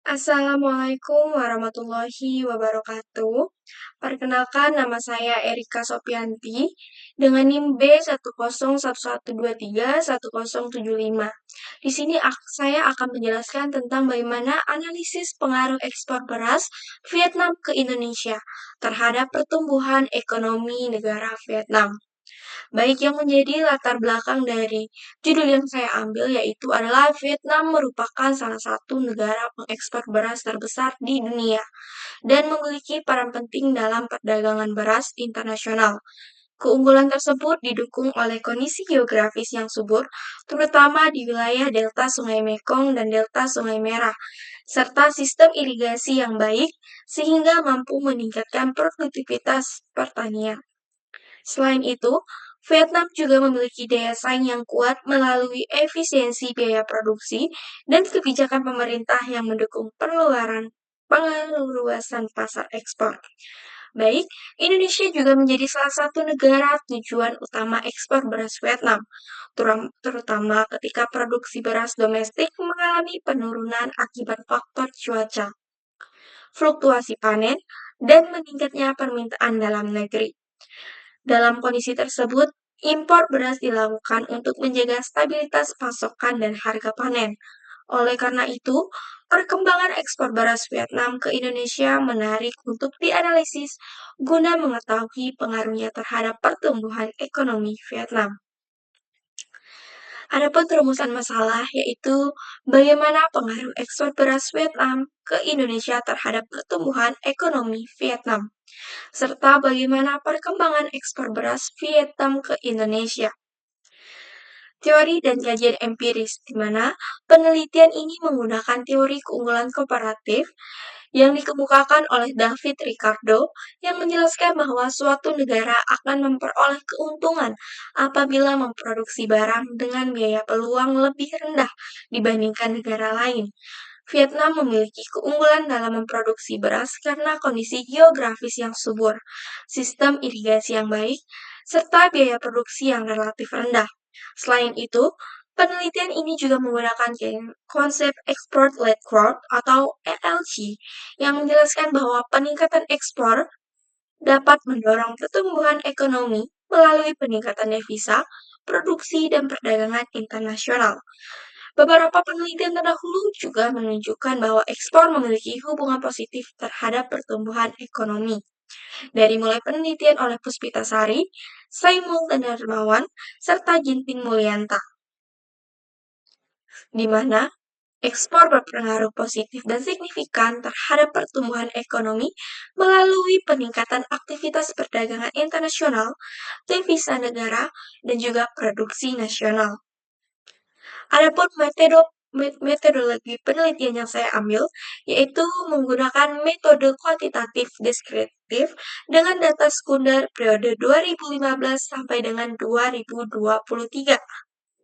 Assalamualaikum warahmatullahi wabarakatuh. Perkenalkan nama saya Erika Sopianti dengan NIM B1011231075. Di sini saya akan menjelaskan tentang bagaimana analisis pengaruh ekspor beras Vietnam ke Indonesia terhadap pertumbuhan ekonomi negara Vietnam. Baik, yang menjadi latar belakang dari judul yang saya ambil yaitu adalah Vietnam merupakan salah satu negara pengekspor beras terbesar di dunia dan memiliki peran penting dalam perdagangan beras internasional. Keunggulan tersebut didukung oleh kondisi geografis yang subur, terutama di wilayah delta Sungai Mekong dan delta Sungai Merah, serta sistem irigasi yang baik sehingga mampu meningkatkan produktivitas pertanian. Selain itu, Vietnam juga memiliki daya saing yang kuat melalui efisiensi biaya produksi dan kebijakan pemerintah yang mendukung perluasan pasar ekspor. Baik, Indonesia juga menjadi salah satu negara tujuan utama ekspor beras Vietnam, terutama ketika produksi beras domestik mengalami penurunan akibat faktor cuaca, fluktuasi panen, dan meningkatnya permintaan dalam negeri. Dalam kondisi tersebut, impor beras dilakukan untuk menjaga stabilitas pasokan dan harga panen. Oleh karena itu, perkembangan ekspor beras Vietnam ke Indonesia menarik untuk dianalisis guna mengetahui pengaruhnya terhadap pertumbuhan ekonomi Vietnam. Adapun rumusan masalah yaitu bagaimana pengaruh ekspor beras Vietnam ke Indonesia terhadap pertumbuhan ekonomi Vietnam, serta bagaimana perkembangan ekspor beras Vietnam ke Indonesia. Teori dan kajian empiris, di mana penelitian ini menggunakan teori keunggulan komparatif yang dikemukakan oleh David Ricardo yang menjelaskan bahwa suatu negara akan memperoleh keuntungan apabila memproduksi barang dengan biaya peluang lebih rendah dibandingkan negara lain. Vietnam memiliki keunggulan dalam memproduksi beras karena kondisi geografis yang subur, sistem irigasi yang baik, serta biaya produksi yang relatif rendah. Selain itu, penelitian ini juga menggunakan konsep Export-Led Growth atau ELG yang menjelaskan bahwa peningkatan ekspor dapat mendorong pertumbuhan ekonomi melalui peningkatan devisa, produksi, dan perdagangan internasional. Beberapa penelitian terdahulu juga menunjukkan bahwa ekspor memiliki hubungan positif terhadap pertumbuhan ekonomi. Dari mulai penelitian oleh Puspitasari, Saimul Darmawan, serta Ginting Mulyanta, di mana ekspor berpengaruh positif dan signifikan terhadap pertumbuhan ekonomi melalui peningkatan aktivitas perdagangan internasional, devisa negara, dan juga produksi nasional. Adapun metodologi penelitian yang saya ambil yaitu menggunakan metode kuantitatif deskriptif dengan data sekunder periode 2015 sampai dengan 2023.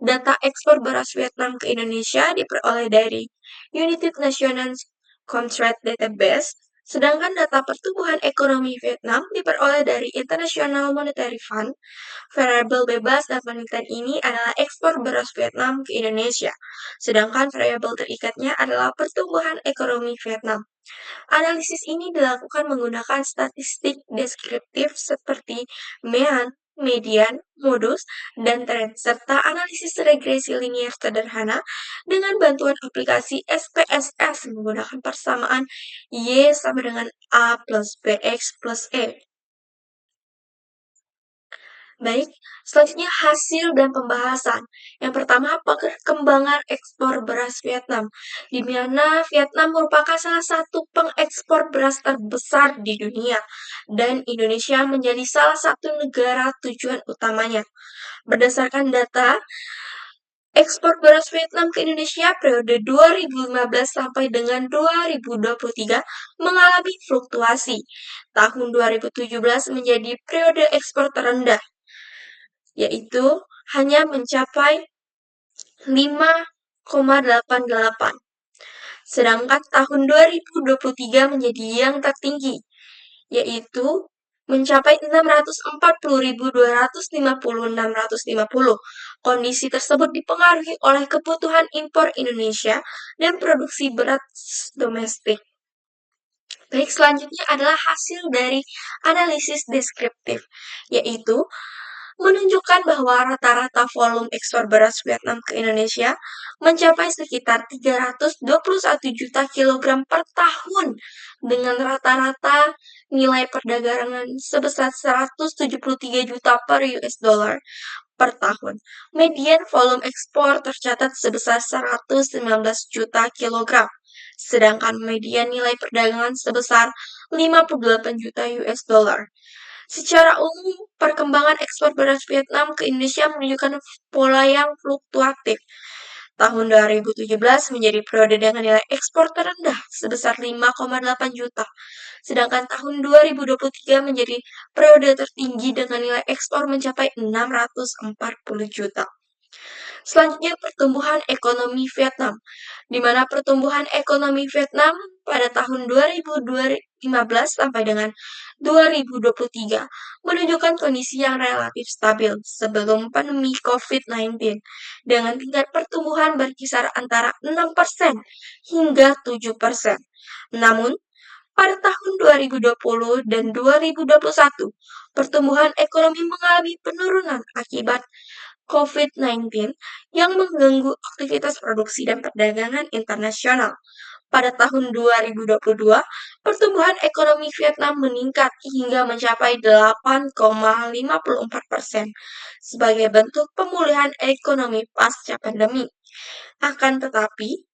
Data ekspor beras Vietnam ke Indonesia diperoleh dari United Nations Contract Database, sedangkan data pertumbuhan ekonomi Vietnam diperoleh dari International Monetary Fund. Variabel bebas dan penelitian ini adalah ekspor beras Vietnam ke Indonesia, sedangkan variabel terikatnya adalah pertumbuhan ekonomi Vietnam. Analisis ini dilakukan menggunakan statistik deskriptif seperti mean, median, modus, dan tren, serta analisis regresi linier sederhana dengan bantuan aplikasi SPSS menggunakan persamaan Y sama dengan A plus BX plus E. Baik, selanjutnya hasil dan pembahasan. Yang pertama, perkembangan ekspor beras Vietnam, di mana Vietnam merupakan salah satu pengekspor beras terbesar di dunia, dan Indonesia menjadi salah satu negara tujuan utamanya. Berdasarkan data, ekspor beras Vietnam ke Indonesia periode 2015 sampai dengan 2023 mengalami fluktuasi. Tahun 2017 menjadi periode ekspor terendah, yaitu hanya mencapai 5,88. Sedangkan tahun 2023 menjadi yang tertinggi, yaitu mencapai 640.250. Kondisi tersebut dipengaruhi oleh kebutuhan impor Indonesia dan produksi beras domestik. Baik, selanjutnya adalah hasil dari analisis deskriptif, yaitu menunjukkan bahwa rata-rata volume ekspor beras Vietnam ke Indonesia mencapai sekitar 321 juta kilogram per tahun dengan rata-rata nilai perdagangan sebesar 173 juta per US dollar per tahun. Median volume ekspor tercatat sebesar 119 juta kilogram, sedangkan median nilai perdagangan sebesar 58 juta US dollar. Secara umum, perkembangan ekspor beras Vietnam ke Indonesia menunjukkan pola yang fluktuatif. Tahun 2017 menjadi periode dengan nilai ekspor terendah sebesar 5,8 juta, sedangkan tahun 2023 menjadi periode tertinggi dengan nilai ekspor mencapai 640 juta. Selanjutnya, pertumbuhan ekonomi Vietnam, di mana pertumbuhan ekonomi Vietnam pada tahun 2015 sampai dengan 2023 menunjukkan kondisi yang relatif stabil sebelum pandemi COVID-19 dengan tingkat pertumbuhan berkisar antara 6% hingga 7%. Namun, pada tahun 2020 dan 2021, pertumbuhan ekonomi mengalami penurunan akibat COVID-19 yang mengganggu aktivitas produksi dan perdagangan internasional. Pada tahun 2022, pertumbuhan ekonomi Vietnam meningkat hingga mencapai 8,54% sebagai bentuk pemulihan ekonomi pasca pandemi. Akan tetapi,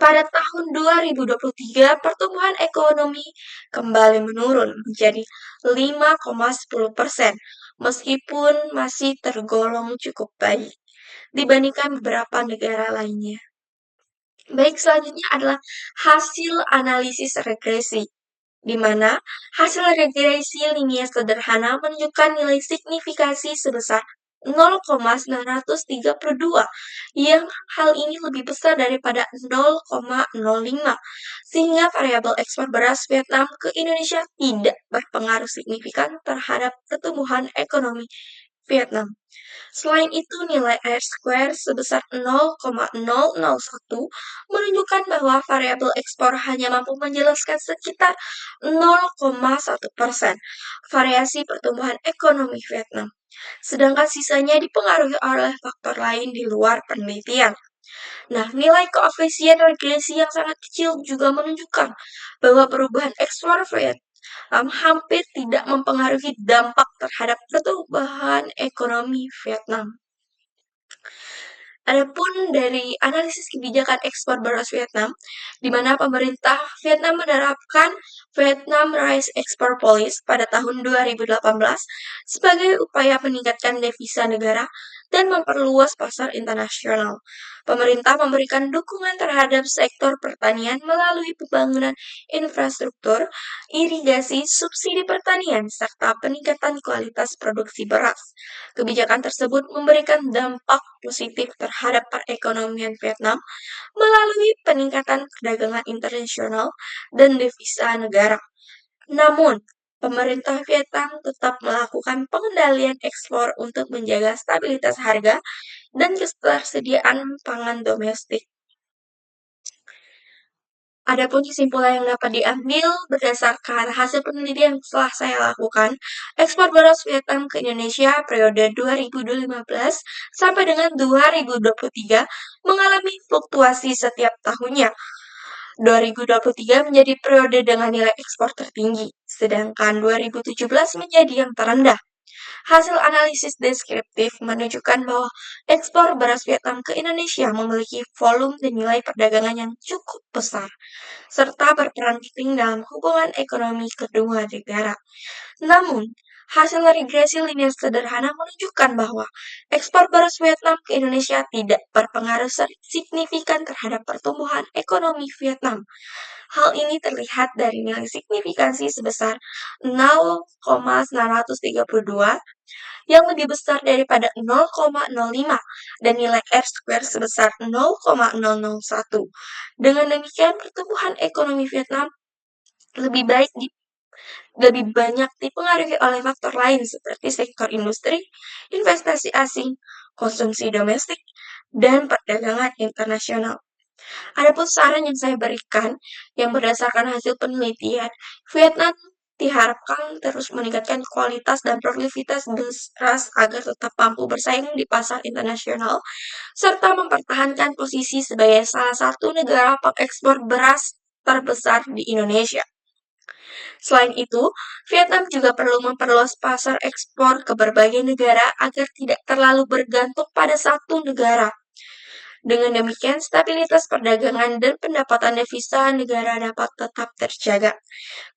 pada tahun 2023, pertumbuhan ekonomi kembali menurun menjadi 5,10%, meskipun masih tergolong cukup baik dibandingkan beberapa negara lainnya. Baik, selanjutnya adalah hasil analisis regresi, di mana hasil regresi linear sederhana menunjukkan nilai signifikasi sebesar 0,932, yang hal ini lebih besar daripada 0,05, sehingga variabel ekspor beras Vietnam ke Indonesia tidak berpengaruh signifikan terhadap pertumbuhan ekonomi Vietnam. Selain itu, nilai R-square sebesar 0,001 menunjukkan bahwa variabel ekspor hanya mampu menjelaskan sekitar 0,1% variasi pertumbuhan ekonomi Vietnam, sedangkan sisanya dipengaruhi oleh faktor lain di luar penelitian. Nah, nilai koefisien regresi yang sangat kecil juga menunjukkan bahwa perubahan ekspor Vietnam hampir tidak mempengaruhi dampak terhadap pertumbuhan ekonomi Vietnam. Adapun dari analisis kebijakan ekspor beras Vietnam, di mana pemerintah Vietnam menerapkan Vietnam Rice Export Policy pada tahun 2018 sebagai upaya meningkatkan devisa negara dan memperluas pasar internasional. Pemerintah memberikan dukungan terhadap sektor pertanian melalui pembangunan infrastruktur, irigasi, subsidi pertanian, serta peningkatan kualitas produksi beras. Kebijakan tersebut memberikan dampak positif terhadap perekonomian Vietnam melalui peningkatan perdagangan internasional dan devisa negara. Namun, pemerintah Vietnam tetap melakukan pengendalian ekspor untuk menjaga stabilitas harga dan ketersediaan pangan domestik. Adapun kesimpulan yang dapat diambil berdasarkan hasil penelitian yang telah saya lakukan, ekspor beras Vietnam ke Indonesia periode 2015 sampai dengan 2023 mengalami fluktuasi setiap tahunnya. 2023 menjadi periode dengan nilai ekspor tertinggi, sedangkan 2017 menjadi yang terendah. Hasil analisis deskriptif menunjukkan bahwa ekspor beras Vietnam ke Indonesia memiliki volume dan nilai perdagangan yang cukup besar, serta berperan penting dalam hubungan ekonomi kedua negara. Namun, hasil regresi linear sederhana menunjukkan bahwa ekspor beras Vietnam ke Indonesia tidak berpengaruh signifikan terhadap pertumbuhan ekonomi Vietnam. Hal ini terlihat dari nilai signifikansi sebesar 0,932 yang lebih besar daripada 0,05 dan nilai R-square sebesar 0,001. Dengan demikian, pertumbuhan ekonomi Vietnam lebih baik lebih banyak dipengaruhi oleh faktor lain seperti sektor industri, investasi asing, konsumsi domestik, dan perdagangan internasional. Adapun saran yang saya berikan, yang berdasarkan hasil penelitian, Vietnam diharapkan terus meningkatkan kualitas dan produktivitas beras agar tetap mampu bersaing di pasar internasional, serta mempertahankan posisi sebagai salah satu negara pengekspor beras terbesar di Indonesia. Selain itu, Vietnam juga perlu memperluas pasar ekspor ke berbagai negara agar tidak terlalu bergantung pada satu negara. Dengan demikian, stabilitas perdagangan dan pendapatan devisa negara dapat tetap terjaga.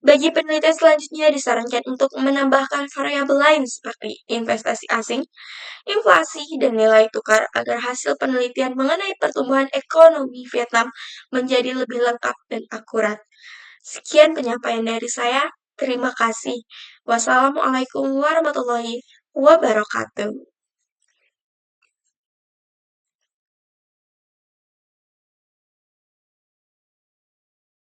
Bagi penelitian selanjutnya disarankan untuk menambahkan variabel lain seperti investasi asing, inflasi, dan nilai tukar agar hasil penelitian mengenai pertumbuhan ekonomi Vietnam menjadi lebih lengkap dan akurat. Sekian penyampaian dari saya. Terima kasih. Wassalamualaikum warahmatullahi wabarakatuh.